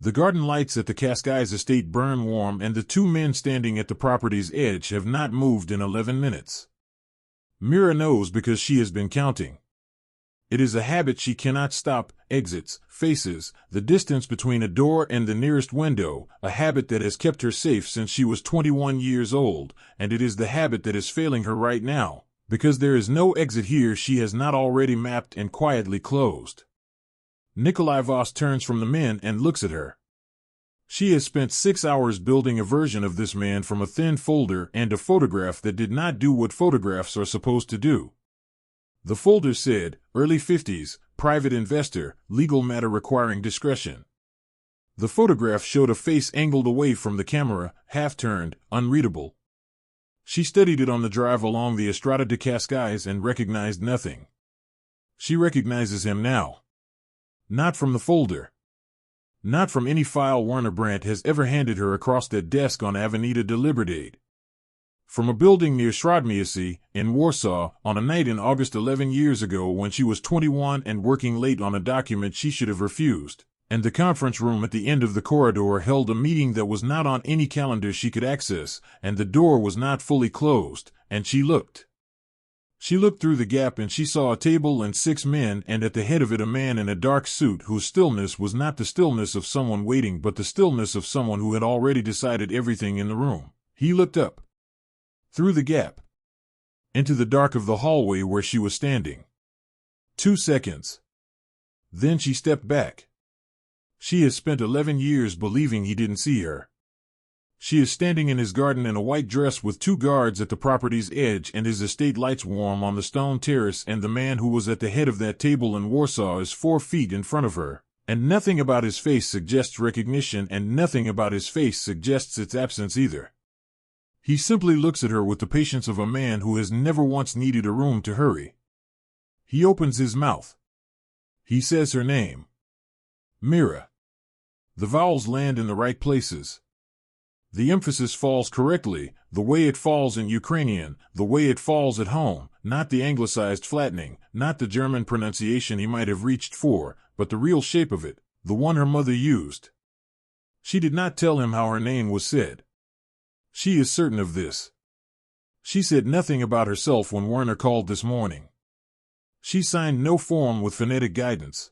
The garden lights at the Cascais estate burn warm, and the two men standing at the property's edge have not moved in 11 minutes. Mira knows because she has been counting. It is a habit she cannot stop. Exits, faces, the distance between a door and the nearest window, a habit that has kept her safe since she was 21 years old, and it is the habit that is failing her right now, because there is no exit here she has not already mapped and quietly closed. Nikolai Voss turns from the men and looks at her. She has spent 6 hours building a version of this man from a thin folder and a photograph that did not do what photographs are supposed to do. The folder said, early 50s, private investor, legal matter requiring discretion. The photograph showed a face angled away from the camera, half-turned, unreadable. She studied it on the drive along the Estrada de Cascais and recognized nothing. She recognizes him now. Not from the folder. Not from any file Werner Brandt has ever handed her across that desk on Avenida de Libertad. From a building near Śródmieście, in Warsaw, on a night in August 11 years ago when she was 21 and working late on a document she should have refused, and the conference room at the end of the corridor held a meeting that was not on any calendar she could access, and the door was not fully closed, and she looked. She looked through the gap and she saw a table and 6 men, and at the head of it a man in a dark suit whose stillness was not the stillness of someone waiting but the stillness of someone who had already decided everything in the room. He looked up. Through the gap. Into the dark of the hallway where she was standing. 2 seconds. Then she stepped back. She has spent 11 years believing he didn't see her. She is standing in his garden in a white dress with 2 guards at the property's edge and his estate lights warm on the stone terrace, and the man who was at the head of that table in Warsaw is 4 feet in front of her, and nothing about his face suggests recognition, and nothing about his face suggests its absence either. He simply looks at her with the patience of a man who has never once needed a room to hurry. He opens his mouth. He says her name. Mira. The vowels land in the right places. The emphasis falls correctly, the way it falls in Ukrainian, the way it falls at home, not the anglicized flattening, not the German pronunciation he might have reached for, but the real shape of it, the one her mother used. She did not tell him how her name was said. She is certain of this. She said nothing about herself when Werner called this morning. She signed no form with phonetic guidance.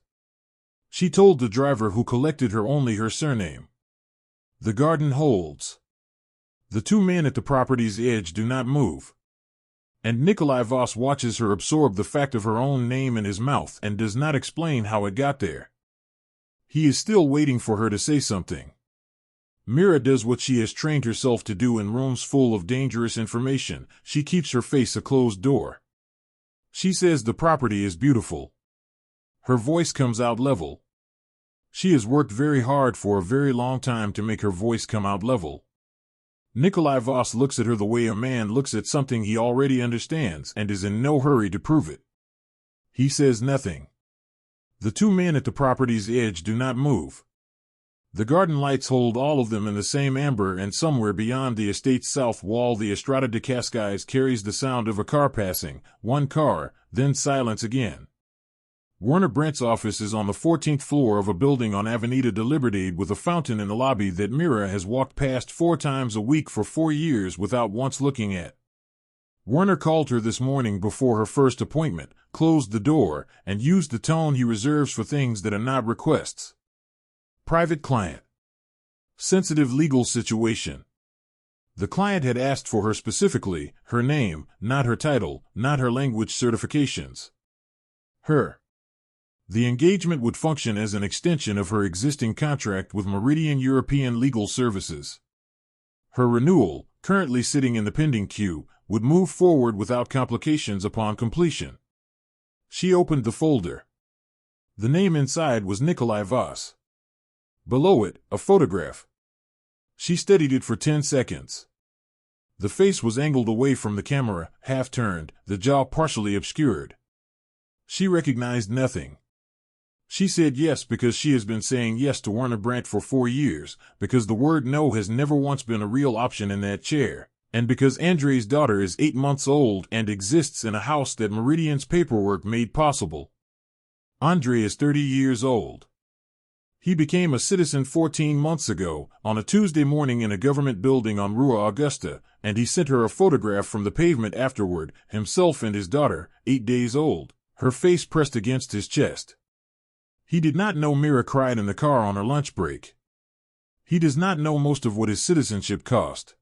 She told the driver who collected her only her surname. The garden holds. The 2 men at the property's edge do not move. And Nikolai Voss watches her absorb the fact of her own name in his mouth and does not explain how it got there. He is still waiting for her to say something. Mira does what she has trained herself to do in rooms full of dangerous information. She keeps her face a closed door. She says the property is beautiful. Her voice comes out level. She has worked very hard for a very long time to make her voice come out level. Nikolai Voss looks at her the way a man looks at something he already understands and is in no hurry to prove it. He says nothing. The 2 men at the property's edge do not move. The garden lights hold all of them in the same amber, and somewhere beyond the estate's south wall the Estrada de Cascais carries the sound of a car passing, 1 car, then silence again. Werner Brandt's office is on the 14th floor of a building on Avenida de Libertad with a fountain in the lobby that Mira has walked past 4 times a week for 4 years without once looking at. Werner called her this morning before her first appointment, closed the door, and used the tone he reserves for things that are not requests. Private client. Sensitive legal situation. The client had asked for her specifically, her name, not her title, not her language certifications. Her. The engagement would function as an extension of her existing contract with Meridian European Legal Services. Her renewal, currently sitting in the pending queue, would move forward without complications upon completion. She opened the folder. The name inside was Nikolai Voss. Below it, a photograph. She studied it for 10 seconds. The face was angled away from the camera, half-turned, the jaw partially obscured. She recognized nothing. She said yes because she has been saying yes to Werner Brandt for 4 years, because the word no has never once been a real option in that chair, and because Andrei's daughter is 8 months old and exists in a house that Meridian's paperwork made possible. Andrei is 30 years old. He became a citizen 14 months ago, on a Tuesday morning in a government building on Rua Augusta, and he sent her a photograph from the pavement afterward, himself and his daughter, 8 days old, her face pressed against his chest. He did not know Mira cried in the car on her lunch break. He does not know most of what his citizenship cost.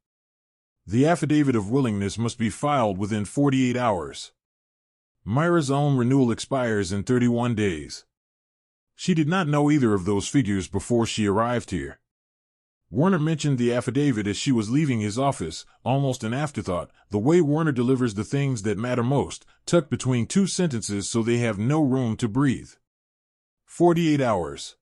The affidavit of willingness must be filed within 48 hours. Mira's own renewal expires in 31 days. She did not know either of those figures before she arrived here. Werner mentioned the affidavit as she was leaving his office, almost an afterthought, the way Werner delivers the things that matter most, tucked between two sentences so they have no room to breathe. 48 hours.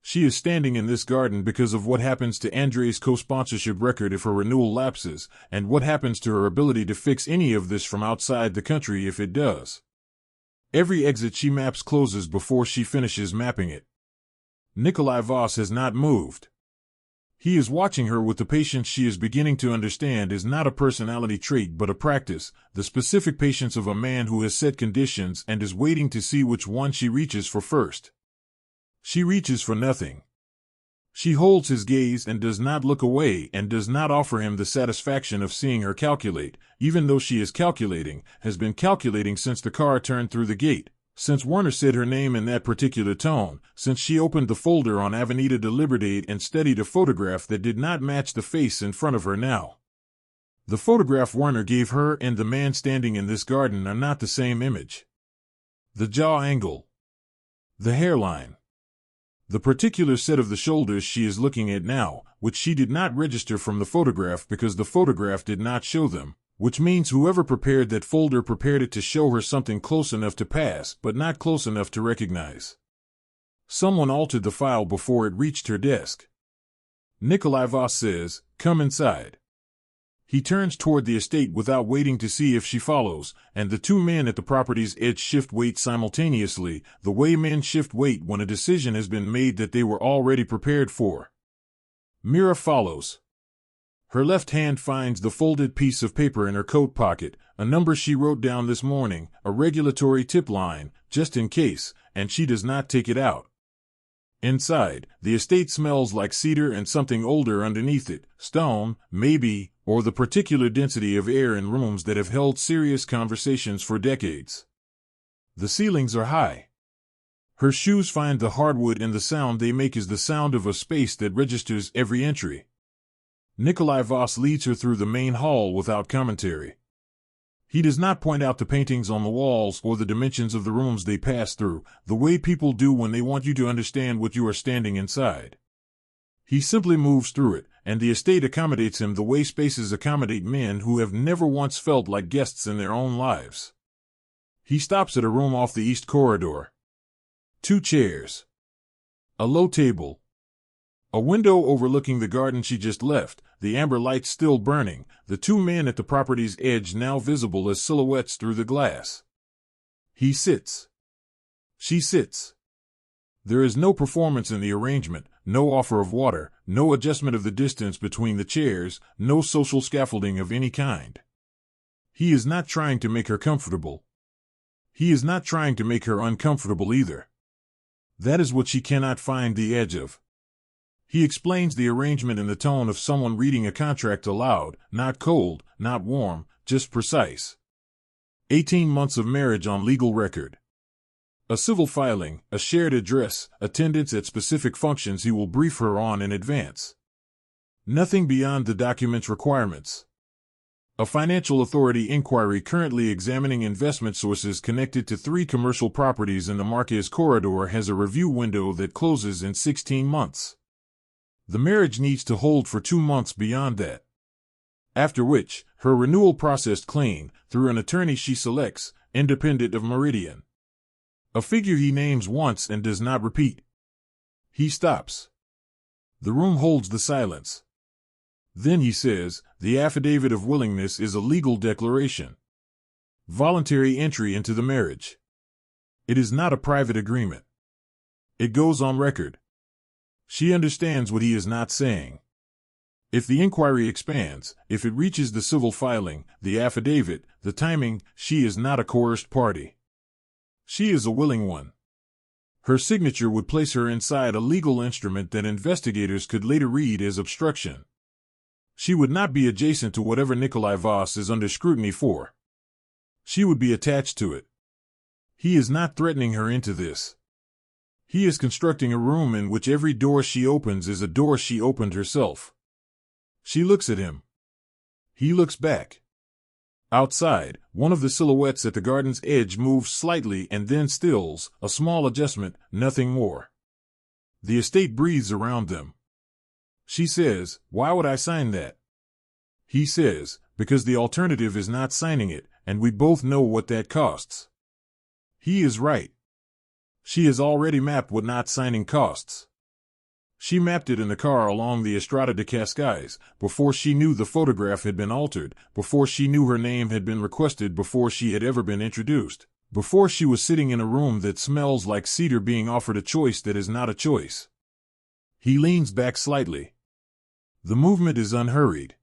She is standing in this garden because of what happens to Andre's co-sponsorship record if her renewal lapses, and what happens to her ability to fix any of this from outside the country if it does. Every exit she maps closes before she finishes mapping it. Nikolai Voss has not moved. He is watching her with the patience she is beginning to understand is not a personality trait but a practice, the specific patience of a man who has set conditions and is waiting to see which one she reaches for first. She reaches for nothing. She holds his gaze and does not look away and does not offer him the satisfaction of seeing her calculate, even though she is calculating, has been calculating since the car turned through the gate, since Werner said her name in that particular tone, since she opened the folder on Avenida de Libertad and studied a photograph that did not match the face in front of her now. The photograph Werner gave her and the man standing in this garden are not the same image. The jaw angle. The hairline. The particular set of the shoulders she is looking at now, which she did not register from the photograph because the photograph did not show them, which means whoever prepared that folder prepared it to show her something close enough to pass, but not close enough to recognize. Someone altered the file before it reached her desk. Nikolai Voss says, "Come inside." He turns toward the estate without waiting to see if she follows, and the two men at the property's edge shift weight simultaneously, the way men shift weight when a decision has been made that they were already prepared for. Mira follows. Her left hand finds the folded piece of paper in her coat pocket, a number she wrote down this morning, a regulatory tip line, just in case, and she does not take it out. Inside, the estate smells like cedar and something older underneath it, stone, maybe, or the particular density of air in rooms that have held serious conversations for decades. The ceilings are high. Her shoes find the hardwood and the sound they make is the sound of a space that registers every entry. Nikolai Voss leads her through the main hall without commentary. He does not point out the paintings on the walls or the dimensions of the rooms they pass through, the way people do when they want you to understand what you are standing inside. He simply moves through it, and the estate accommodates him the way spaces accommodate men who have never once felt like guests in their own lives. He stops at a room off the east corridor. 2 chairs. A low table. A window overlooking the garden she just left, the amber lights still burning, the two men at the property's edge now visible as silhouettes through the glass. He sits. She sits. There is no performance in the arrangement, no offer of water, no adjustment of the distance between the chairs, no social scaffolding of any kind. He is not trying to make her comfortable. He is not trying to make her uncomfortable either. That is what she cannot find the edge of. He explains the arrangement in the tone of someone reading a contract aloud, not cold, not warm, just precise. 18 months of marriage on legal record. A civil filing, a shared address, attendance at specific functions he will brief her on in advance. Nothing beyond the document's requirements. A financial authority inquiry currently examining investment sources connected to 3 commercial properties in the Marquez corridor has a review window that closes in 16 months. The marriage needs to hold for 2 months beyond that. After which, her renewal processed clean, through an attorney she selects, independent of Meridian. A figure he names once and does not repeat. He stops. The room holds the silence. Then he says, the affidavit of willingness is a legal declaration. Voluntary entry into the marriage. It is not a private agreement. It goes on record. She understands what he is not saying. If the inquiry expands, if it reaches the civil filing, the affidavit, the timing, she is not a coerced party. She is a willing one. Her signature would place her inside a legal instrument that investigators could later read as obstruction. She would not be adjacent to whatever Nikolai Voss is under scrutiny for. She would be attached to it. He is not threatening her into this. He is constructing a room in which every door she opens is a door she opened herself. She looks at him. He looks back. Outside, one of the silhouettes at the garden's edge moves slightly and then stills, a small adjustment, nothing more. The estate breathes around them. She says, "Why would I sign that?" He says, "Because the alternative is not signing it, and we both know what that costs." He is right. She has already mapped what not signing costs. She mapped it in the car along the Estrada de Cascais, before she knew the photograph had been altered, before she knew her name had been requested, before she had ever been introduced, before she was sitting in a room that smells like cedar being offered a choice that is not a choice. He leans back slightly. The movement is unhurried.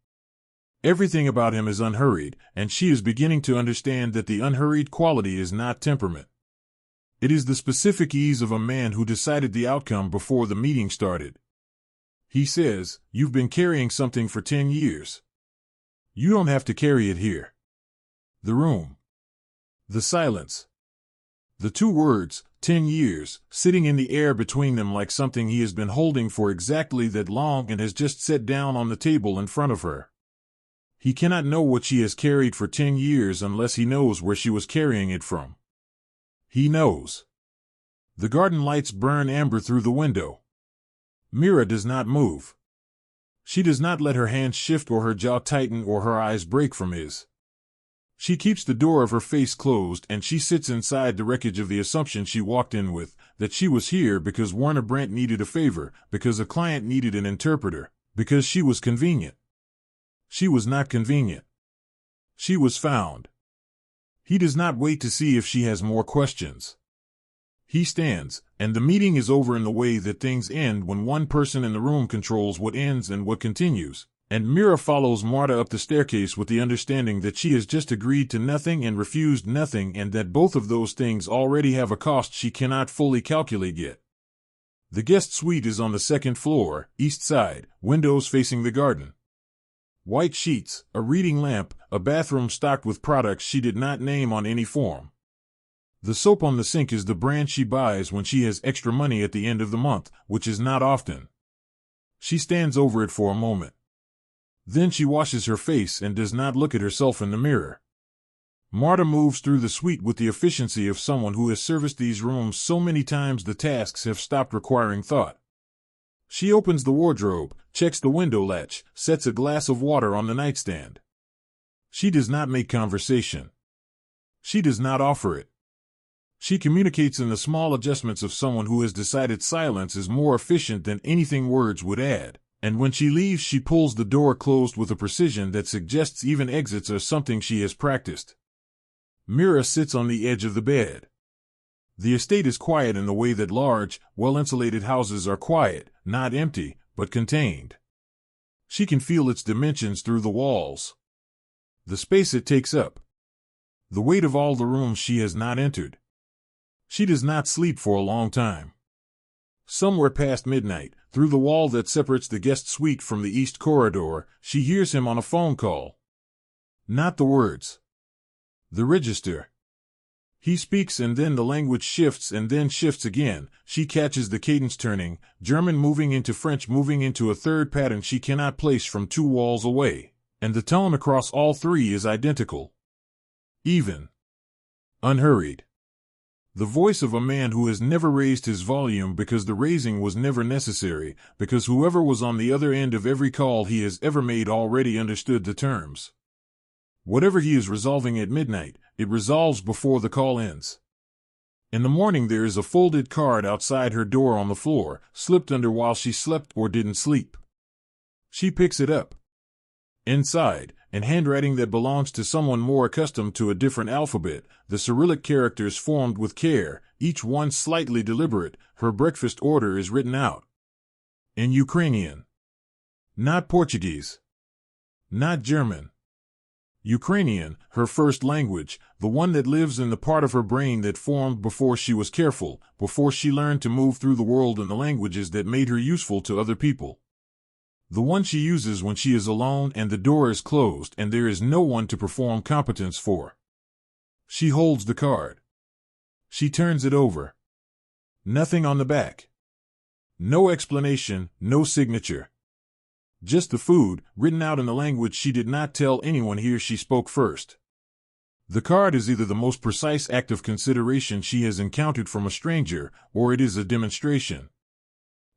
Everything about him is unhurried, and she is beginning to understand that the unhurried quality is not temperament. It is the specific ease of a man who decided the outcome before the meeting started. He says, "You've been carrying something for 10 years. You don't have to carry it here." The room. The silence. The two words, 10 years, sitting in the air between them like something he has been holding for exactly that long and has just set down on the table in front of her. He cannot know what she has carried for 10 years unless he knows where she was carrying it from. He knows. The garden lights burn amber through the window. Mira does not move. She does not let her hands shift or her jaw tighten or her eyes break from his. She keeps the door of her face closed, and she sits inside the wreckage of the assumption she walked in with, that she was here because Werner Brandt needed a favor, because a client needed an interpreter, because she was convenient. She was not convenient. She was found. He does not wait to see if she has more questions. He stands, and the meeting is over in the way that things end when one person in the room controls what ends and what continues, and Mira follows Marta up the staircase with the understanding that she has just agreed to nothing and refused nothing, and that both of those things already have a cost she cannot fully calculate yet. The guest suite is on the second floor, east side, windows facing the garden. White sheets, a reading lamp, a bathroom stocked with products she did not name on any form. The soap on the sink is the brand she buys when she has extra money at the end of the month, which is not often. She stands over it for a moment. Then she washes her face and does not look at herself in the mirror. Marta moves through the suite with the efficiency of someone who has serviced these rooms so many times the tasks have stopped requiring thought. She opens the wardrobe, checks the window latch, sets a glass of water on the nightstand. She does not make conversation. She does not offer it. She communicates in the small adjustments of someone who has decided silence is more efficient than anything words would add, and when she leaves she pulls the door closed with a precision that suggests even exits are something she has practiced. Mira sits on the edge of the bed. The estate is quiet in the way that large, well-insulated houses are quiet, not empty, but contained. She can feel its dimensions through the walls. The space it takes up. The weight of all the rooms she has not entered. She does not sleep for a long time. Somewhere past midnight, through the wall that separates the guest suite from the east corridor, she hears him on a phone call. Not the words. The register. He speaks and then the language shifts and then shifts again. She catches the cadence turning, German moving into French moving into a third pattern she cannot place from 2 walls away, and the tone across all 3 is identical. Even. Unhurried. The voice of a man who has never raised his volume because the raising was never necessary, because whoever was on the other end of every call he has ever made already understood the terms. Whatever he is resolving at midnight, it resolves before the call ends. In the morning there is a folded card outside her door on the floor, slipped under while she slept or didn't sleep. She picks it up. Inside, in handwriting that belongs to someone more accustomed to a different alphabet, the Cyrillic characters formed with care, each one slightly deliberate, her breakfast order is written out. In Ukrainian. Not Portuguese. Not German. Ukrainian, her first language, the one that lives in the part of her brain that formed before she was careful, before she learned to move through the world in the languages that made her useful to other people. The one she uses when she is alone and the door is closed and there is no one to perform competence for. She holds the card. She turns it over. Nothing on the back. No explanation, no signature. Just the food, written out in a language she did not tell anyone here she spoke first. The card is either the most precise act of consideration she has encountered from a stranger, or it is a demonstration.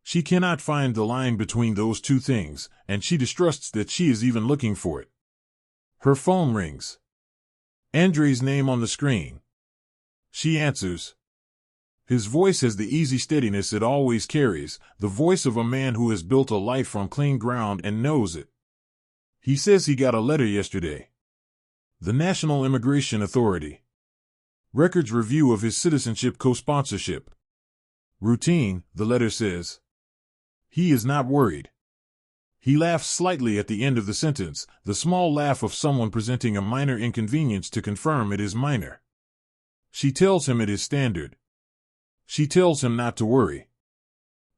She cannot find the line between those two things, and she distrusts that she is even looking for it. Her phone rings. Andrei's name on the screen. She answers. His voice has the easy steadiness it always carries, the voice of a man who has built a life from clean ground and knows it. He says he got a letter yesterday. The National Immigration Authority. Records review of his citizenship co-sponsorship. Routine, the letter says. He is not worried. He laughs slightly at the end of the sentence, the small laugh of someone presenting a minor inconvenience to confirm it is minor. She tells him it is standard. She tells him not to worry.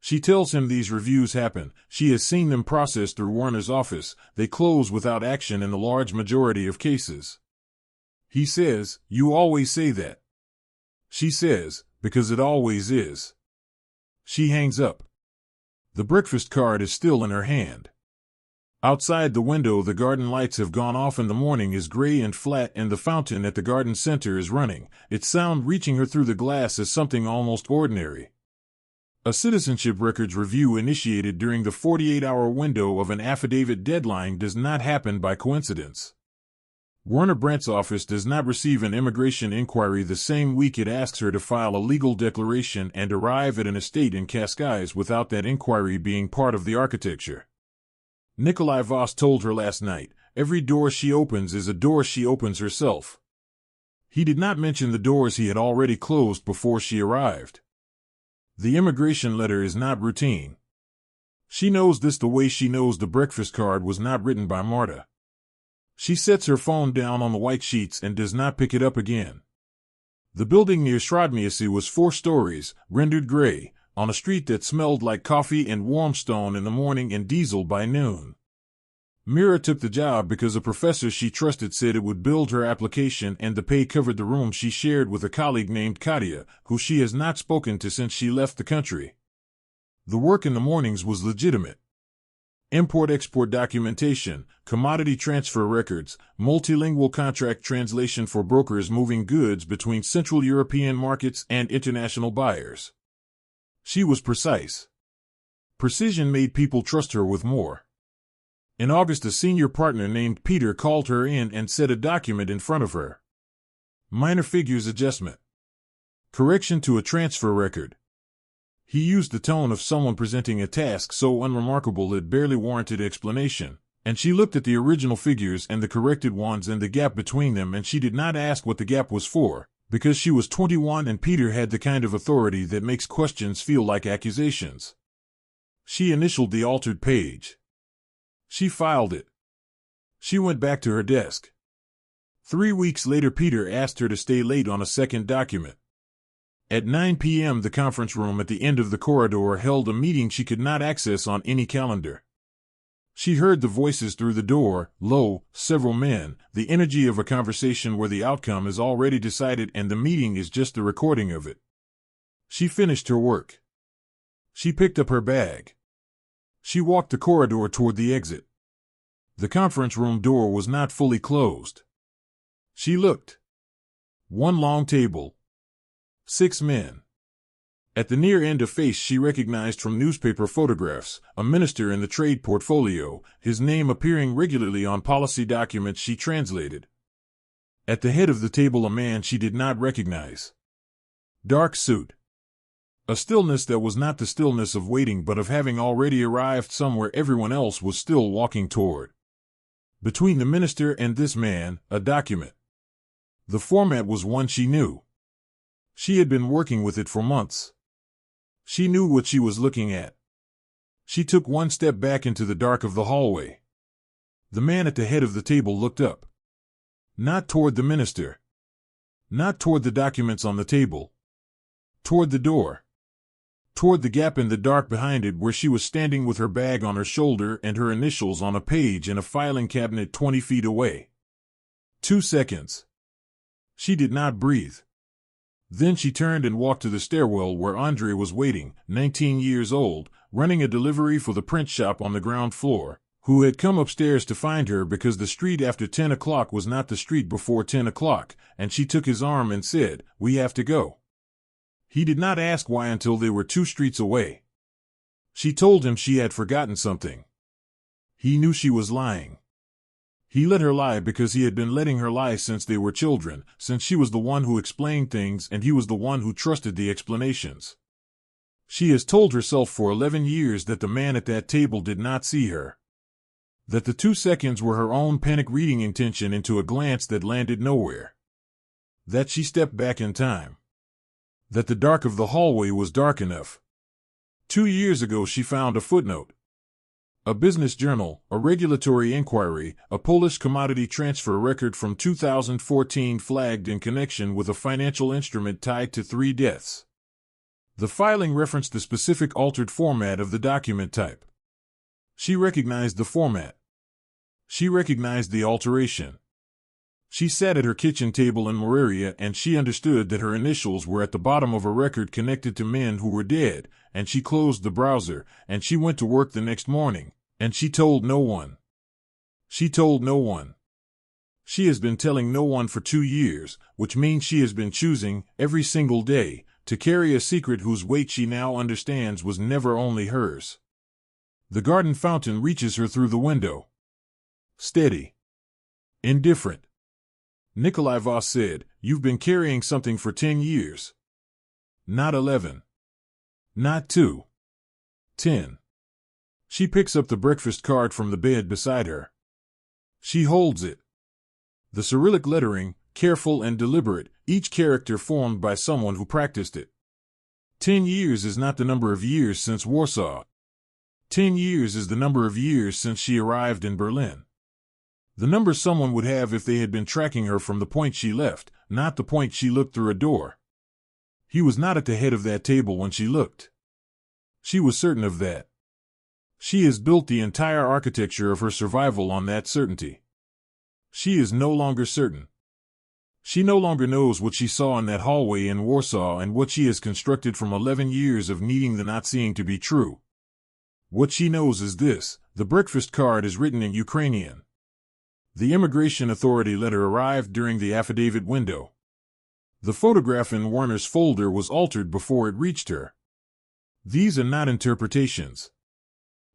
She tells him these reviews happen. She has seen them processed through Warner's office. They close without action in the large majority of cases. He says, "You always say that." She says, "Because it always is." She hangs up. The breakfast card is still in her hand. Outside the window the garden lights have gone off and the morning is gray and flat and the fountain at the garden center is running, its sound reaching her through the glass as something almost ordinary. A citizenship records review initiated during the 48-hour window of an affidavit deadline does not happen by coincidence. Werner Brandt's office does not receive an immigration inquiry the same week it asks her to file a legal declaration and arrive at an estate in Cascais without that inquiry being part of the architecture. Nikolai Voss told her last night, every door she opens is a door she opens herself. He did not mention the doors he had already closed before she arrived. The immigration letter is not routine. She knows this the way she knows the breakfast card was not written by Marta. She sets her phone down on the white sheets and does not pick it up again. The building near Shrodmiasi was 4 stories, rendered gray, on a street that smelled like coffee and warm stone in the morning and diesel by noon. Mira took the job because a professor she trusted said it would build her application and the pay covered the room she shared with a colleague named Katia, who she has not spoken to since she left the country. The work in the mornings was legitimate. Import-export documentation, commodity transfer records, multilingual contract translation for brokers moving goods between Central European markets and international buyers. She was precise. Precision made people trust her with more. In August, a senior partner named Peter called her in and set a document in front of her. Minor figures adjustment. Correction to a transfer record. He used the tone of someone presenting a task so unremarkable it barely warranted explanation, and she looked at the original figures and the corrected ones and the gap between them, and she did not ask what the gap was for, because she was 21 and Peter had the kind of authority that makes questions feel like accusations. She initialed the altered page. She filed it. She went back to her desk. 3 weeks later Peter asked her to stay late on a second document. At 9 p.m. the conference room at the end of the corridor held a meeting she could not access on any calendar. She heard the voices through the door, low, several men, the energy of a conversation where the outcome is already decided and the meeting is just the recording of it. She finished her work. She picked up her bag. She walked the corridor toward the exit. The conference room door was not fully closed. She looked. 1 long table. 6 men. At the near end a face she recognized from newspaper photographs, a minister in the trade portfolio, his name appearing regularly on policy documents she translated. At the head of the table a man she did not recognize. Dark suit. A stillness that was not the stillness of waiting but of having already arrived somewhere everyone else was still walking toward. Between the minister and this man, a document. The format was one she knew. She had been working with it for months. She knew what she was looking at. She took 1 step back into the dark of the hallway. The man at the head of the table looked up. Not toward the minister. Not toward the documents on the table. Toward the door. Toward the gap in the dark behind it where she was standing with her bag on her shoulder and her initials on a page in a filing cabinet 20 feet away. 2 seconds. She did not breathe. Then she turned and walked to the stairwell where Andre was waiting, 19 years old, running a delivery for the print shop on the ground floor, who had come upstairs to find her because the street after 10 o'clock was not the street before 10 o'clock, and she took his arm and said, "We have to go." He did not ask why until they were 2 streets away. She told him she had forgotten something. He knew she was lying. He let her lie because he had been letting her lie since they were children, since she was the one who explained things and he was the one who trusted the explanations. She has told herself for 11 years that the man at that table did not see her. That the 2 seconds were her own panic reading intention into a glance that landed nowhere. That she stepped back in time. That the dark of the hallway was dark enough. 2 years ago she found a footnote. A business journal, a regulatory inquiry, a Polish commodity transfer record from 2014 flagged in connection with a financial instrument tied to 3 deaths. The filing referenced the specific altered format of the document type. She recognized the format. She recognized the alteration. She sat at her kitchen table in Mira and she understood that her initials were at the bottom of a record connected to men who were dead, and she closed the browser, and she went to work the next morning, and she told no one. She told no one. She has been telling no one for 2 years, which means she has been choosing, every single day, to carry a secret whose weight she now understands was never only hers. The garden fountain reaches her through the window. Steady. Indifferent. Nikolai Voss said, "You've been carrying something for 10 years. Not 11. Not 2. 10. She picks up the breakfast card from the bed beside her. She holds it. The Cyrillic lettering, careful and deliberate, each character formed by someone who practiced it. 10 years is not the number of years since Warsaw. 10 years is the number of years since she arrived in Berlin. The number someone would have if they had been tracking her from the point she left, not the point she looked through a door. He was not at the head of that table when she looked. She was certain of that. She has built the entire architecture of her survival on that certainty. She is no longer certain. She no longer knows what she saw in that hallway in Warsaw and what she has constructed from 11 years of needing the not seeing to be true. What she knows is this: the breakfast card is written in Ukrainian. The immigration authority letter arrived during the affidavit window. The photograph in Warner's folder was altered before it reached her. These are not interpretations.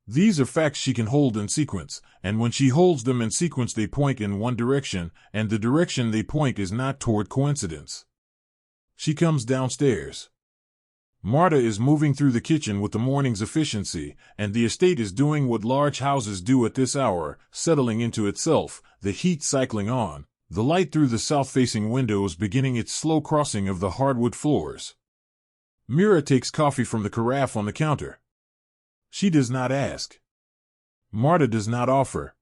These are facts she can hold in sequence, and when she holds them in sequence they point in one direction, and the direction they point is not toward coincidence. She comes downstairs. Marta is moving through the kitchen with the morning's efficiency, and the estate is doing what large houses do at this hour, settling into itself, the heat cycling on, the light through the south-facing windows beginning its slow crossing of the hardwood floors. Mira takes coffee from the carafe on the counter. She does not ask. Marta does not offer.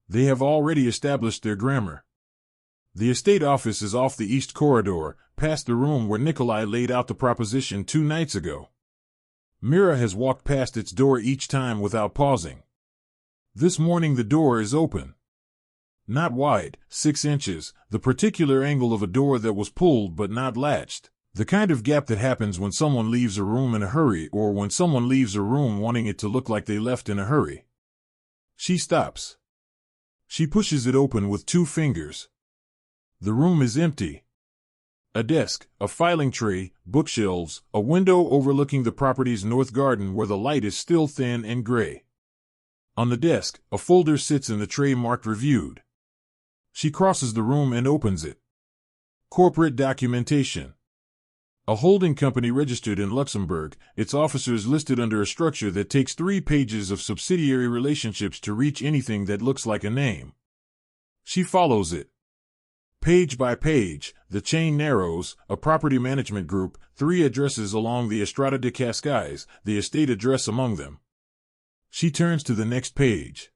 They have already established their grammar. The estate office is off the east corridor, past the room where Nikolai laid out the proposition 2 nights ago. Mira has walked past its door each time without pausing. This morning the door is open. Not wide, 6 inches, the particular angle of a door that was pulled but not latched. The kind of gap that happens when someone leaves a room in a hurry or when someone leaves a room wanting it to look like they left in a hurry. She stops. She pushes it open with 2 fingers. The room is empty. A desk, a filing tray, bookshelves, a window overlooking the property's north garden where the light is still thin and gray. On the desk, a folder sits in the tray marked Reviewed. She crosses the room and opens it. Corporate documentation. A holding company registered in Luxembourg, its officers listed under a structure that takes 3 pages of subsidiary relationships to reach anything that looks like a name. She follows it. Page by page, the chain narrows, a property management group, 3 addresses along the Estrada de Cascais, the estate address among them. She turns to the next page.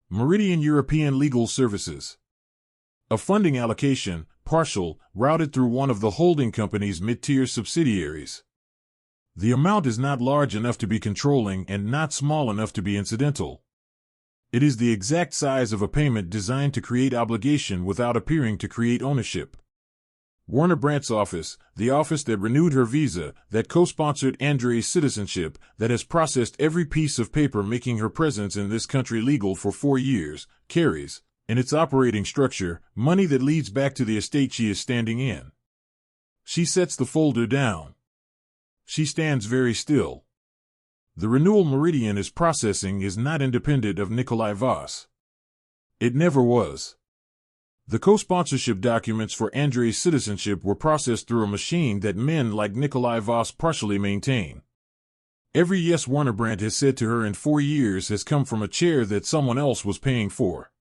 Meridian European Legal Services. A funding allocation, partial, routed through one of the holding company's mid-tier subsidiaries. The amount is not large enough to be controlling and not small enough to be incidental. It is the exact size of a payment designed to create obligation without appearing to create ownership. Warner Brandt's office, the office that renewed her visa, that co-sponsored Andrei's citizenship, that has processed every piece of paper making her presence in this country legal for 4 years, carries, in its operating structure, money that leads back to the estate she is standing in. She sets the folder down. She stands very still. The renewal meridian is processing is not independent of Nikolai Voss. It never was. The co-sponsorship documents for Andrei's citizenship were processed through a machine that men like Nikolai Voss partially maintain. Every yes Warner Brandt has said to her in 4 years has come from a chair that someone else was paying for.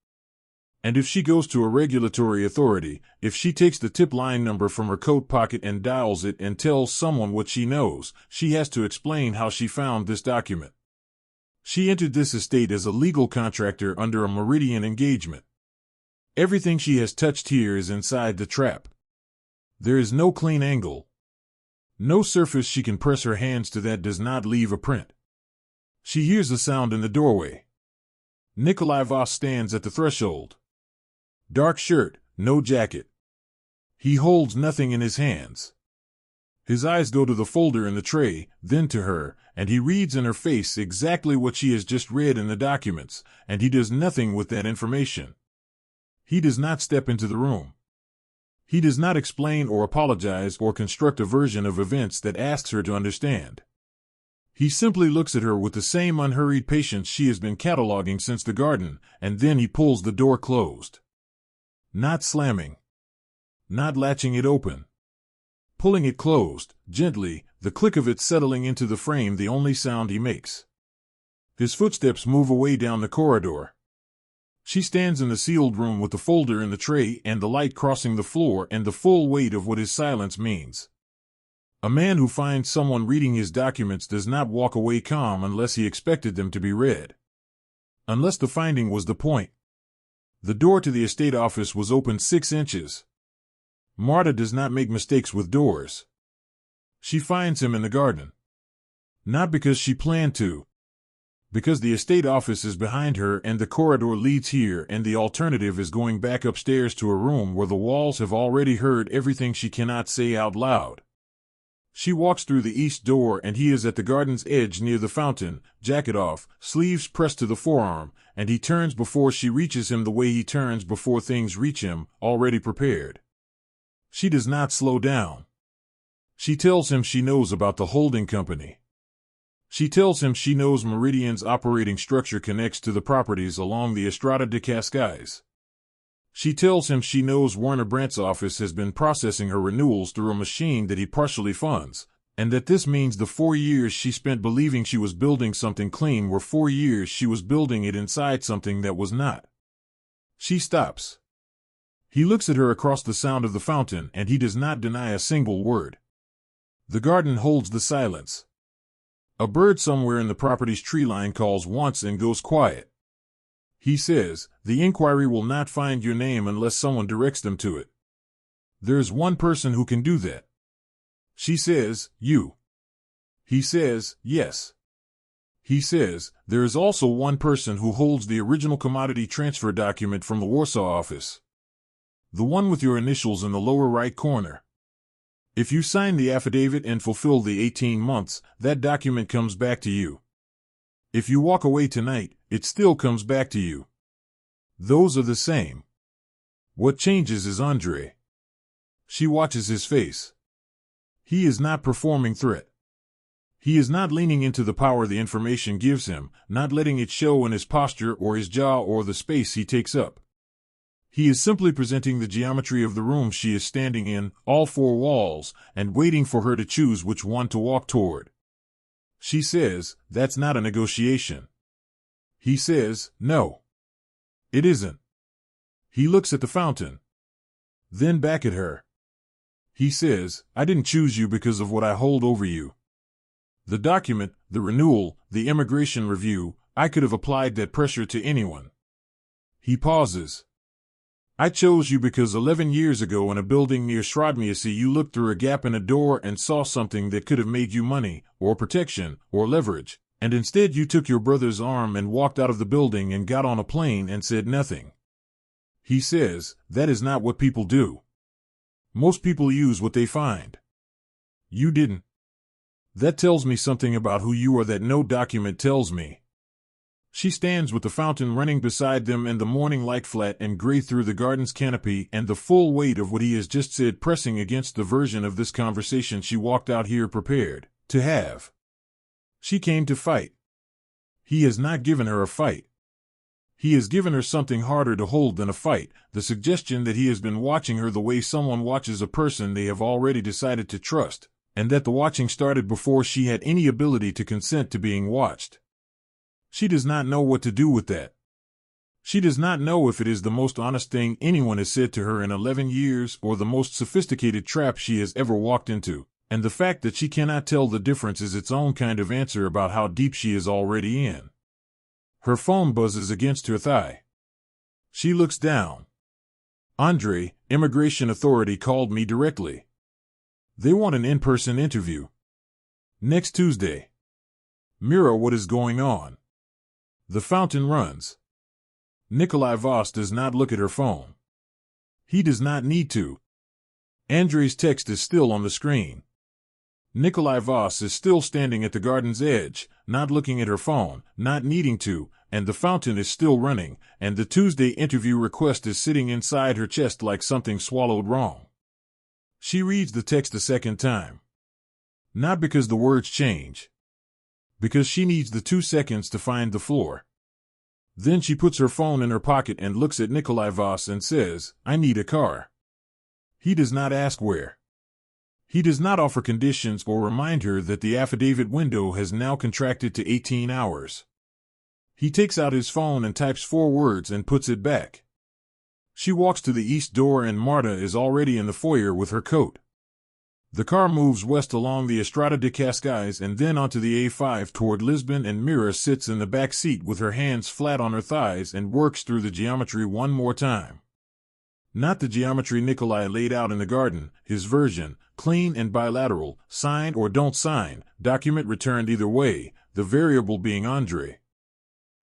And if she goes to a regulatory authority, if she takes the tip line number from her coat pocket and dials it and tells someone what she knows, she has to explain how she found this document. She entered this estate as a legal contractor under a meridian engagement. Everything she has touched here is inside the trap. There is no clean angle. No surface she can press her hands to that does not leave a print. She hears a sound in the doorway. Nikolai Voss stands at the threshold. Dark shirt, no jacket. He holds nothing in his hands. His eyes go to the folder in the tray, then to her, and he reads in her face exactly what she has just read in the documents, and he does nothing with that information. He does not step into the room. He does not explain or apologize or construct a version of events that asks her to understand. He simply looks at her with the same unhurried patience she has been cataloging since the garden, and then he pulls the door closed. Not slamming. Not latching it open. Pulling it closed, gently, the click of it settling into the frame the only sound he makes. His footsteps move away down the corridor. She stands in the sealed room with the folder in the tray and the light crossing the floor and the full weight of what his silence means. A man who finds someone reading his documents does not walk away calm unless he expected them to be read. Unless the finding was the point. The door to the estate office was open 6 inches. Marta does not make mistakes with doors. She finds him in the garden. Not because she planned to. Because the estate office is behind her and the corridor leads here and the alternative is going back upstairs to a room where the walls have already heard everything she cannot say out loud. She walks through the east door and he is at the garden's edge near the fountain, jacket off, sleeves pressed to the forearm, and he turns before she reaches him the way he turns before things reach him, already prepared. She does not slow down. She tells him she knows about the holding company. She tells him she knows Meridian's operating structure connects to the properties along the Estrada de Cascais. She tells him she knows Warner Brandt's office has been processing her renewals through a machine that he partially funds, and that this means the 4 years she spent believing she was building something clean were 4 years she was building it inside something that was not. She stops. He looks at her across the sound of the fountain and he does not deny a single word. The garden holds the silence. A bird somewhere in the property's tree line calls once and goes quiet. He says, the inquiry will not find your name unless someone directs them to it. There's one person who can do that. She says, you. He says, yes. He says, there is also one person who holds the original commodity transfer document from the Warsaw office. The one with your initials in the lower right corner. If you sign the affidavit and fulfill the 18 months, that document comes back to you. If you walk away tonight, it still comes back to you. Those are the same. What changes is Andrei. She watches his face. He is not performing threat. He is not leaning into the power the information gives him, not letting it show in his posture or his jaw or the space he takes up. He is simply presenting the geometry of the room she is standing in, all 4 walls, and waiting for her to choose which one to walk toward. She says, that's not a negotiation. He says, no. It isn't. He looks at the fountain. Then back at her. He says, I didn't choose you because of what I hold over you. The document, the renewal, the immigration review, I could have applied that pressure to anyone. He pauses. I chose you because 11 years ago in a building near Shrodmiasi you looked through a gap in a door and saw something that could have made you money, or protection, or leverage, and instead you took your brother's arm and walked out of the building and got on a plane and said nothing. He says, that is not what people do. Most people use what they find. You didn't. That tells me something about who you are that no document tells me. She stands with the fountain running beside them and the morning light flat and gray through the garden's canopy and the full weight of what he has just said pressing against the version of this conversation she walked out here prepared to have. She came to fight. He has not given her a fight. He has given her something harder to hold than a fight, the suggestion that he has been watching her the way someone watches a person they have already decided to trust, and that the watching started before she had any ability to consent to being watched. She does not know what to do with that. She does not know if it is the most honest thing anyone has said to her in 11 years or the most sophisticated trap she has ever walked into, and the fact that she cannot tell the difference is its own kind of answer about how deep she is already in. Her phone buzzes against her thigh. She looks down. Andre, Immigration Authority called me directly. They want an in-person interview. Next Tuesday. Mira, what is going on? The fountain runs. Nikolai Voss does not look at her phone. He does not need to. Andre's text is still on the screen. Nikolai Voss is still standing at the garden's edge, not looking at her phone, not needing to, and the fountain is still running, and the Tuesday interview request is sitting inside her chest like something swallowed wrong. She reads the text a second time. Not because the words change. Because she needs the 2 seconds to find the floor. Then she puts her phone in her pocket and looks at Nikolai Voss and says, I need a car. He does not ask where. He does not offer conditions or remind her that the affidavit window has now contracted to 18 hours. He takes out his phone and types 4 words and puts it back. She walks to the east door and Marta is already in the foyer with her coat. The car moves west along the Estrada de Cascais and then onto the A5 toward Lisbon, and Mira sits in the back seat with her hands flat on her thighs and works through the geometry one more time. Not the geometry Nikolai laid out in the garden, his version, clean and bilateral, sign or don't sign, document returned either way, the variable being Andre.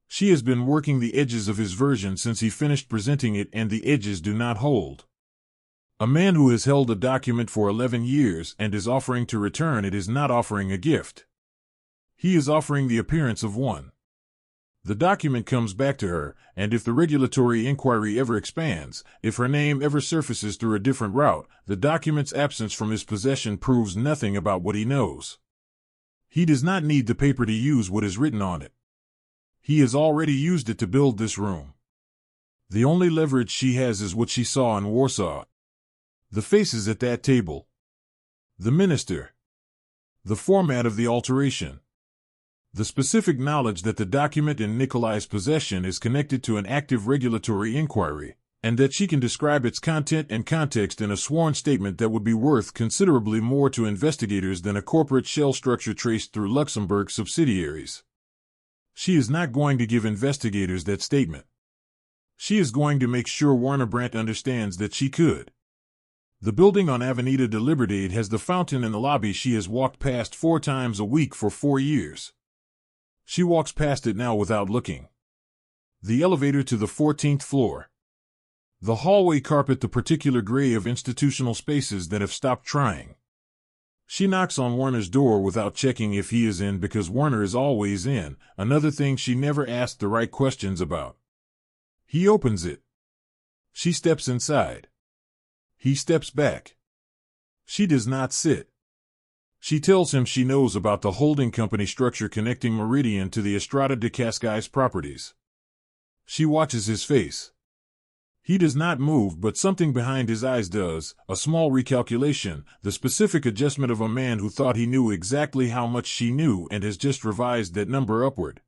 She has been working the edges of his version since he finished presenting it, and the edges do not hold. A man who has held a document for 11 years and is offering to return it is not offering a gift. He is offering the appearance of one. The document comes back to her, and if the regulatory inquiry ever expands, if her name ever surfaces through a different route, the document's absence from his possession proves nothing about what he knows. He does not need the paper to use what is written on it. He has already used it to build this room. The only leverage she has is what she saw in Warsaw. The faces at that table. The minister. The format of the alteration. The specific knowledge that the document in Nikolai's possession is connected to an active regulatory inquiry, and that she can describe its content and context in a sworn statement that would be worth considerably more to investigators than a corporate shell structure traced through Luxembourg subsidiaries. She is not going to give investigators that statement. She is going to make sure Werner Brandt understands that she could. The building on Avenida de Libertad has the fountain in the lobby she has walked past 4 times a week for 4 years. She walks past it now without looking. The elevator to the 14th floor. The hallway carpet, the particular gray of institutional spaces that have stopped trying. She knocks on Werner's door without checking if he is in because Werner is always in, another thing she never asked the right questions about. He opens it. She steps inside. He steps back. She does not sit. She tells him she knows about the holding company structure connecting Meridian to the Estrada de Cascais properties. She watches his face. He does not move, but something behind his eyes does, a small recalculation, the specific adjustment of a man who thought he knew exactly how much she knew and has just revised that number upward.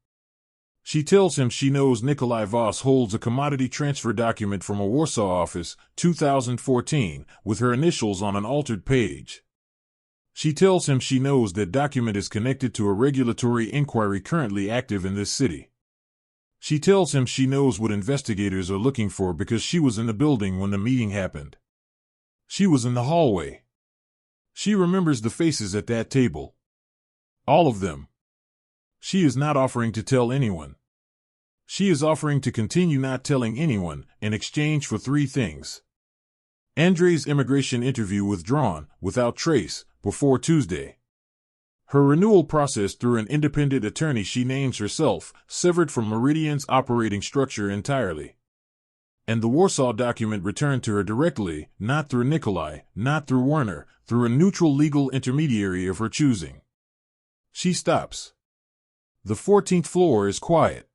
She tells him she knows Nikolai Voss holds a commodity transfer document from a Warsaw office, 2014, with her initials on an altered page. She tells him she knows that document is connected to a regulatory inquiry currently active in this city. She tells him she knows what investigators are looking for because she was in the building when the meeting happened. She was in the hallway. She remembers the faces at that table. All of them. She is not offering to tell anyone. She is offering to continue not telling anyone in exchange for 3 things. Andre's immigration interview withdrawn, without trace, before Tuesday. Her renewal process through an independent attorney she names herself, severed from Meridian's operating structure entirely. And the Warsaw document returned to her directly, not through Nikolai, not through Werner, through a neutral legal intermediary of her choosing. She stops. The 14th floor is quiet.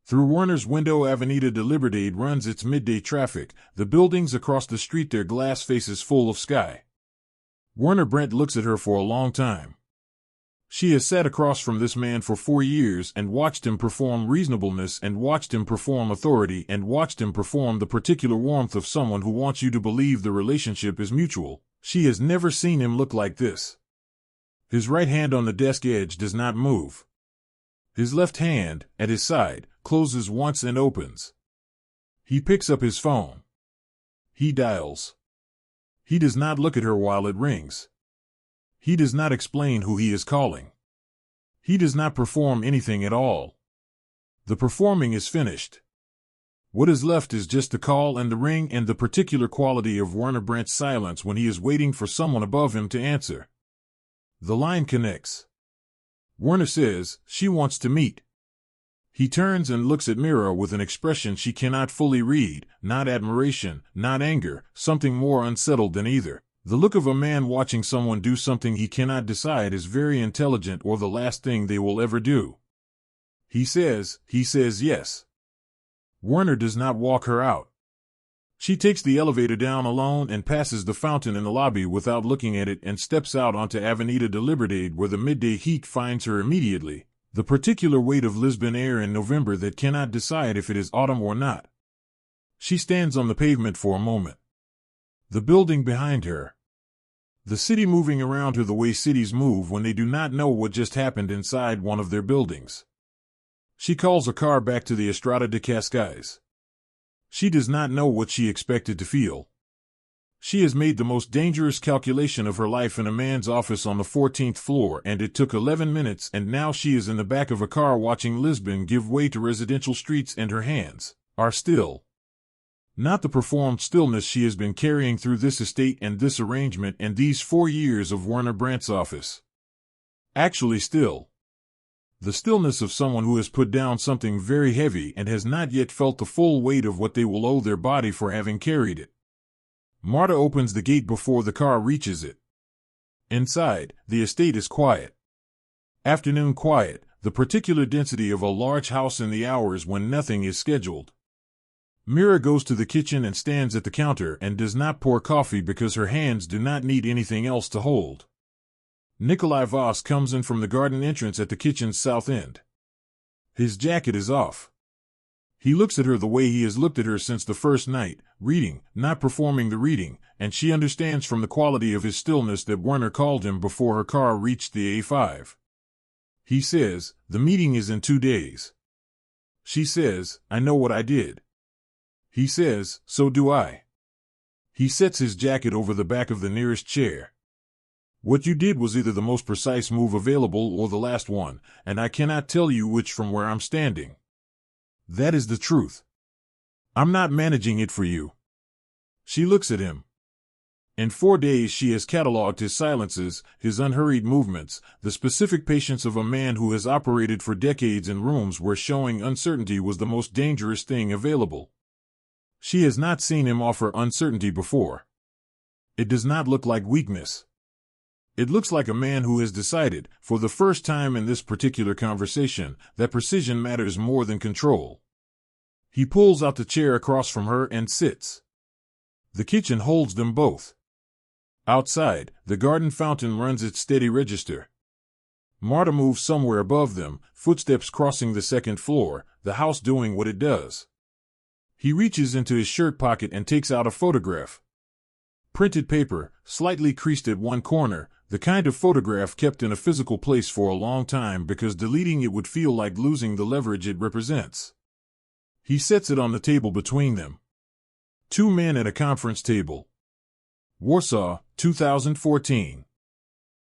Through Werner's window, Avenida de Libertad runs its midday traffic, the buildings across the street their glass faces full of sky. Werner Brent looks at her for a long time. She has sat across from this man for 4 years and watched him perform reasonableness and watched him perform authority and watched him perform the particular warmth of someone who wants you to believe the relationship is mutual. She has never seen him look like this. His right hand on the desk edge does not move. His left hand, at his side, closes once and opens. He picks up his phone. He dials. He does not look at her while it rings. He does not explain who he is calling. He does not perform anything at all. The performing is finished. What is left is just the call and the ring and the particular quality of Werner Brent's silence when he is waiting for someone above him to answer. The line connects. Werner says, she wants to meet. He turns and looks at Mira with an expression she cannot fully read, not admiration, not anger, something more unsettled than either. The look of a man watching someone do something he cannot decide is very intelligent or the last thing they will ever do. He says yes. Werner does not walk her out. She takes the elevator down alone and passes the fountain in the lobby without looking at it and steps out onto Avenida de Libertad where the midday heat finds her immediately, the particular weight of Lisbon air in November that cannot decide if it is autumn or not. She stands on the pavement for a moment. The building behind her. The city moving around her the way cities move when they do not know what just happened inside one of their buildings. She calls a car back to the Estrada de Cascais. She does not know what she expected to feel. She has made the most dangerous calculation of her life in a man's office on the 14th floor, and it took 11 minutes, and now she is in the back of a car watching Lisbon give way to residential streets, and her hands are still. Not the performed stillness she has been carrying through this estate and this arrangement and these 4 years of Werner Brandt's office. Actually still. The stillness of someone who has put down something very heavy and has not yet felt the full weight of what they will owe their body for having carried it. Marta opens the gate before the car reaches it. Inside, the estate is quiet. Afternoon quiet, the particular density of a large house in the hours when nothing is scheduled. Mira goes to the kitchen and stands at the counter and does not pour coffee because her hands do not need anything else to hold. Nikolai Voss comes in from the garden entrance at the kitchen's south end. His jacket is off. He looks at her the way he has looked at her since the first night, reading, not performing the reading, and she understands from the quality of his stillness that Werner called him before her car reached the A5. He says, the meeting is in 2 days. She says, I know what I did. He says, so do I. He sets his jacket over the back of the nearest chair. What you did was either the most precise move available or the last one, and I cannot tell you which from where I'm standing. That is the truth. I'm not managing it for you. She looks at him. In 4 days she has catalogued his silences, his unhurried movements, the specific patience of a man who has operated for decades in rooms where showing uncertainty was the most dangerous thing available. She has not seen him offer uncertainty before. It does not look like weakness. It looks like a man who has decided, for the first time in this particular conversation, that precision matters more than control. He pulls out the chair across from her and sits. The kitchen holds them both. Outside, the garden fountain runs its steady register. Marta moves somewhere above them, footsteps crossing the 2nd floor, the house doing what it does. He reaches into his shirt pocket and takes out a photograph. Printed paper, slightly creased at one corner, the kind of photograph kept in a physical place for a long time because deleting it would feel like losing the leverage it represents. He sets it on the table between them. Two men at a conference table. Warsaw, 2014.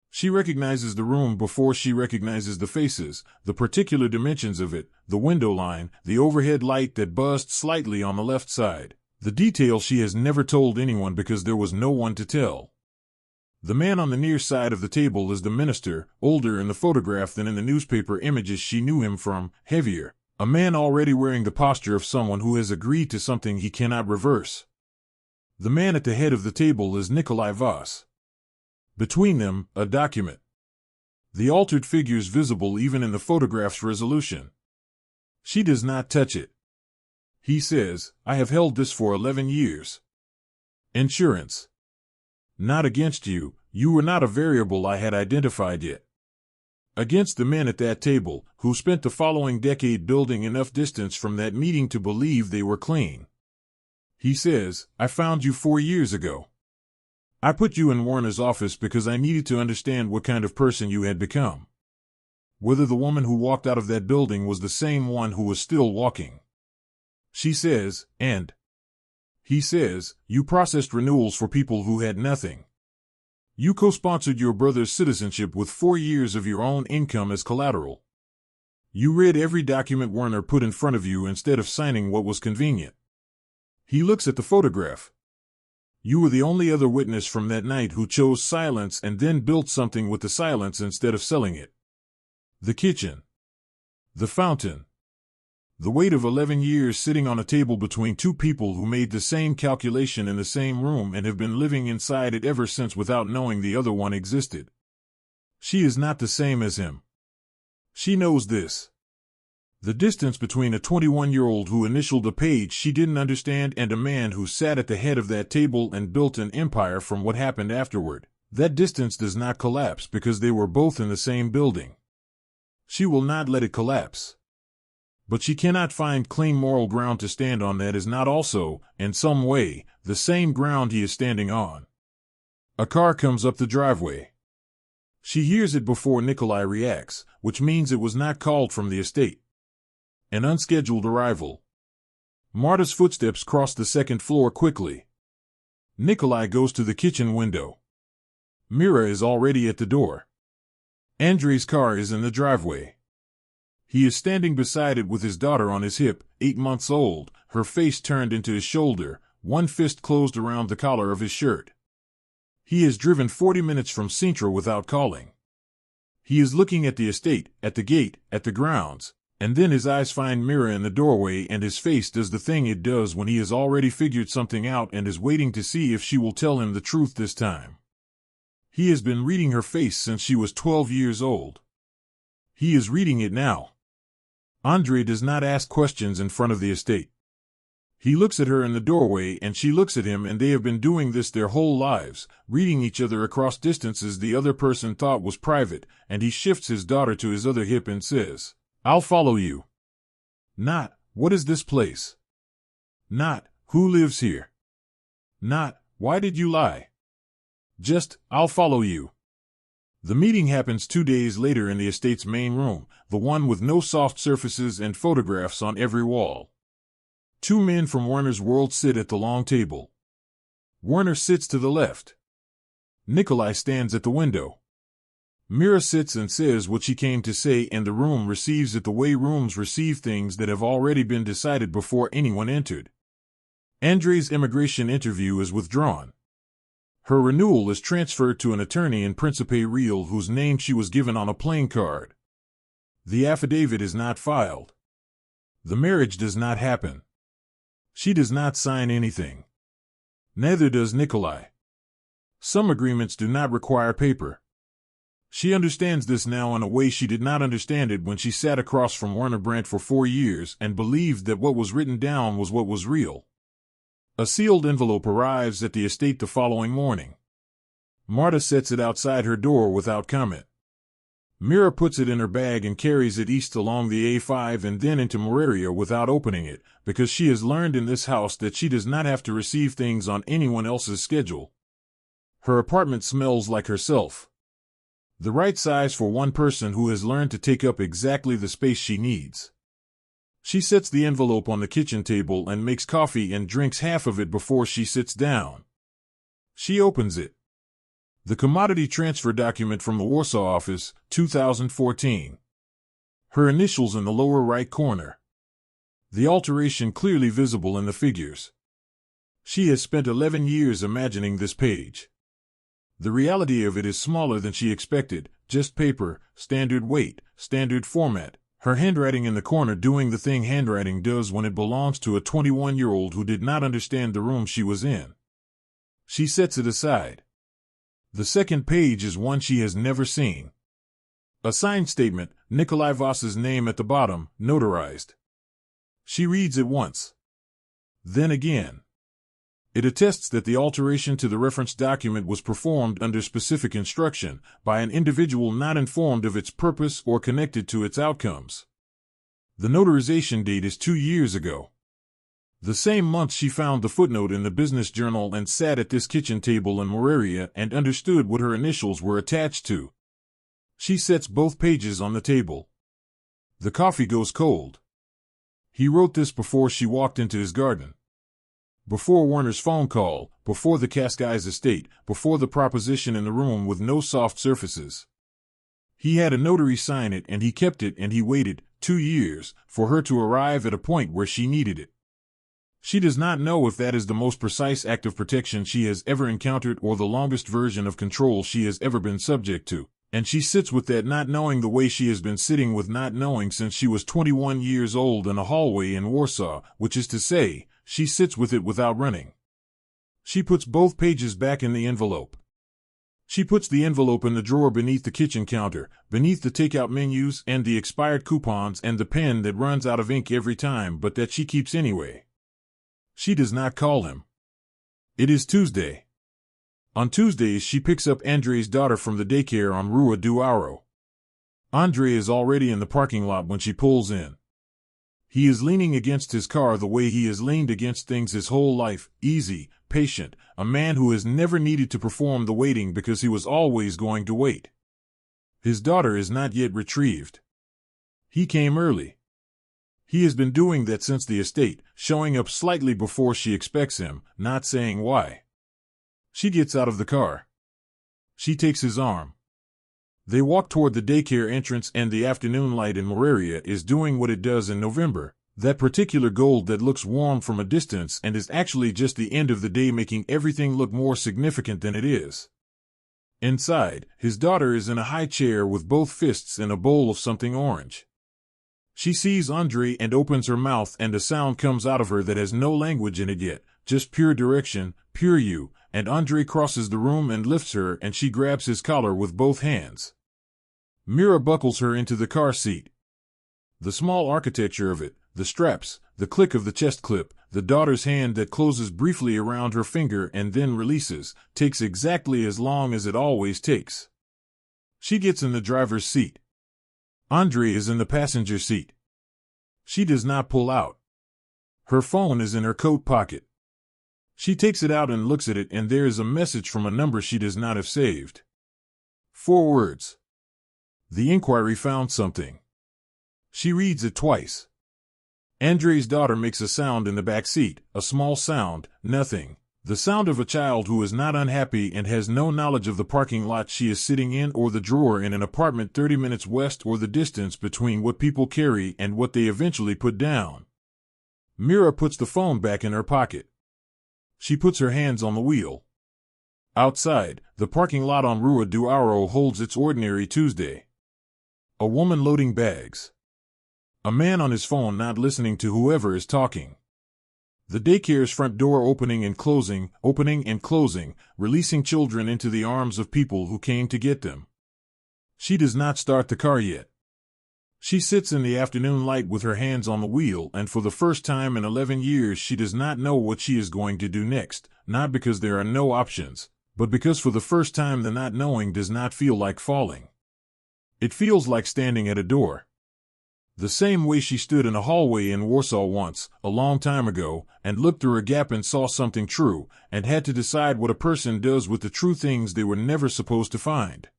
She recognizes the room before she recognizes the faces, the particular dimensions of it, the window line, the overhead light that buzzed slightly on the left side. The detail she has never told anyone because there was no one to tell. The man on the near side of the table is the minister, older in the photograph than in the newspaper images she knew him from, heavier. A man already wearing the posture of someone who has agreed to something he cannot reverse. The man at the head of the table is Nikolai Voss. Between them, a document. The altered figures visible even in the photograph's resolution. She does not touch it. He says, "I have held this for 11 years. Insurance. Not against you, you were not a variable I had identified yet. Against the men at that table, who spent the following decade building enough distance from that meeting to believe they were clean." He says, "I found you 4 years ago. I put you in Warner's office because I needed to understand what kind of person you had become. Whether the woman who walked out of that building was the same one who was still walking." She says, "And?" He says, "You processed renewals for people who had nothing. You co-sponsored your brother's citizenship with 4 years of your own income as collateral. You read every document Warner put in front of you instead of signing what was convenient." He looks at the photograph. "You were the only other witness from that night who chose silence and then built something with the silence instead of selling it. The kitchen. The fountain. The weight of 11 years sitting on a table between two people who made the same calculation in the same room and have been living inside it ever since without knowing the other one existed. She is not the same as him. She knows this. The distance between a 21-year-old who initialed a page she didn't understand and a man who sat at the head of that table and built an empire from what happened afterward, that distance does not collapse because they were both in the same building. She will not let it collapse. But she cannot find clean moral ground to stand on that is not also, in some way, the same ground he is standing on. A car comes up the driveway. She hears it before Nikolai reacts, which means it was not called from the estate. An unscheduled arrival. Marta's footsteps cross the second floor quickly. Nikolai goes to the kitchen window. Mira is already at the door. Andrei's car is in the driveway. He is standing beside it with his daughter on his hip, 8 months old, her face turned into his shoulder, one fist closed around the collar of his shirt. He has driven 40 minutes from Sintra without calling. He is looking at the estate, at the gate, at the grounds, and then his eyes find Mira in the doorway and his face does the thing it does when he has already figured something out and is waiting to see if she will tell him the truth this time. He has been reading her face since she was 12 years old. He is reading it now. Andrei does not ask questions in front of the estate. He looks at her in the doorway and she looks at him, and they have been doing this their whole lives, reading each other across distances the other person thought was private, and he shifts his daughter to his other hip and says, "I'll follow you." Not, "What is this place?" Not, "Who lives here?" Not, "Why did you lie?" Just, "I'll follow you." The meeting happens 2 days later in the estate's main room, the one with no soft surfaces and photographs on every wall. 2 men from Warner's world sit at the long table. Warner sits to the left. Nikolai stands at the window. Mira sits and says what she came to say, and the room receives it the way rooms receive things that have already been decided before anyone entered. Andrei's immigration interview is withdrawn. Her renewal is transferred to an attorney in Principe Real whose name she was given on a playing card. The affidavit is not filed. The marriage does not happen. She does not sign anything. Neither does Nikolai. Some agreements do not require paper. She understands this now in a way she did not understand it when she sat across from Warner Brandt for 4 years and believed that what was written down was what was real. A sealed envelope arrives at the estate the following morning. Marta sets it outside her door without comment. Mira puts it in her bag and carries it east along the A5 and then into Moraria without opening it, because she has learned in this house that she does not have to receive things on anyone else's schedule. Her apartment smells like herself. The right size for one person who has learned to take up exactly the space she needs. She sets the envelope on the kitchen table and makes coffee and drinks half of it before she sits down. She opens it. The commodity transfer document from the Warsaw office, 2014. Her initials in the lower right corner. The alteration clearly visible in the figures. She has spent 11 years imagining this page. The reality of it is smaller than she expected, just paper, standard weight, standard format, her handwriting in the corner doing the thing handwriting does when it belongs to a 21-year-old who did not understand the room she was in. She sets it aside. The second page is one she has never seen. A signed statement, Nikolai Voss's name at the bottom, notarized. She reads it once. Then again. It attests that the alteration to the reference document was performed under specific instruction by an individual not informed of its purpose or connected to its outcomes. The notarization date is 2 years ago. The same month she found the footnote in the business journal and sat at this kitchen table in Mira and understood what her initials were attached to. She sets both pages on the table. The coffee goes cold. He wrote this before she walked into his garden. Before Werner's phone call, before the Cascais estate, before the proposition in the room with no soft surfaces. He had a notary sign it and he kept it and he waited, 2 years, for her to arrive at a point where she needed it. She does not know if that is the most precise act of protection she has ever encountered or the longest version of control she has ever been subject to, and she sits with that not knowing the way she has been sitting with not knowing since she was 21 years old in a hallway in Warsaw, which is to say, she sits with it without running. She puts both pages back in the envelope. She puts the envelope in the drawer beneath the kitchen counter, beneath the takeout menus and the expired coupons and the pen that runs out of ink every time but that she keeps anyway. She does not call him. It is Tuesday. On Tuesdays she picks up Andrei's daughter from the daycare on Rua do Ouro. Andrei is already in the parking lot when she pulls in. He is leaning against his car the way he has leaned against things his whole life, easy, patient, a man who has never needed to perform the waiting because he was always going to wait. His daughter is not yet retrieved. He came early. He has been doing that since the estate, showing up slightly before she expects him, not saying why. She gets out of the car. She takes his arm. They walk toward the daycare entrance and the afternoon light in Mira is doing what it does in November, that particular gold that looks warm from a distance and is actually just the end of the day making everything look more significant than it is. Inside, his daughter is in a high chair with both fists in a bowl of something orange. She sees Andrei and opens her mouth and a sound comes out of her that has no language in it yet, just pure direction, pure you, and Andrei crosses the room and lifts her and she grabs his collar with both hands. Mira buckles her into the car seat. The small architecture of it, the straps, the click of the chest clip, the daughter's hand that closes briefly around her finger and then releases, takes exactly as long as it always takes. She gets in the driver's seat. Andrei is in the passenger seat. She does not pull out. Her phone is in her coat pocket. She takes it out and looks at it and there is a message from a number she does not have saved. 4 words. The inquiry found something. She reads it twice. Andrei's daughter makes a sound in the back seat, a small sound, nothing. The sound of a child who is not unhappy and has no knowledge of the parking lot she is sitting in or the drawer in an apartment 30 minutes west or the distance between what people carry and what they eventually put down. Mira puts the phone back in her pocket. She puts her hands on the wheel. Outside, the parking lot on Rua do Ouro holds its ordinary Tuesday. A woman loading bags. A man on his phone not listening to whoever is talking. The daycare's front door opening and closing, releasing children into the arms of people who came to get them. She does not start the car yet. She sits in the afternoon light with her hands on the wheel and for the first time in 11 years she does not know what she is going to do next, not because there are no options, but because for the first time the not knowing does not feel like falling. It feels like standing at a door. The same way she stood in a hallway in Warsaw once, a long time ago, and looked through a gap and saw something true, and had to decide what a person does with the true things they were never supposed to find.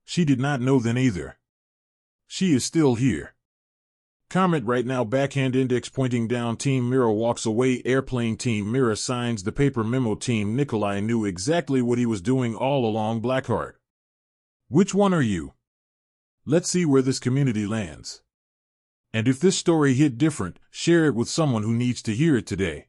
She did not know then either. She is still here. Comment right now. Backhand index pointing down. Team Mira walks away. Airplane. Team Mira signs the paper. Memo. Team Nikolai knew exactly what he was doing all along. Blackheart. Which one are you? Let's see where this community lands. And if this story hit different, share it with someone who needs to hear it today.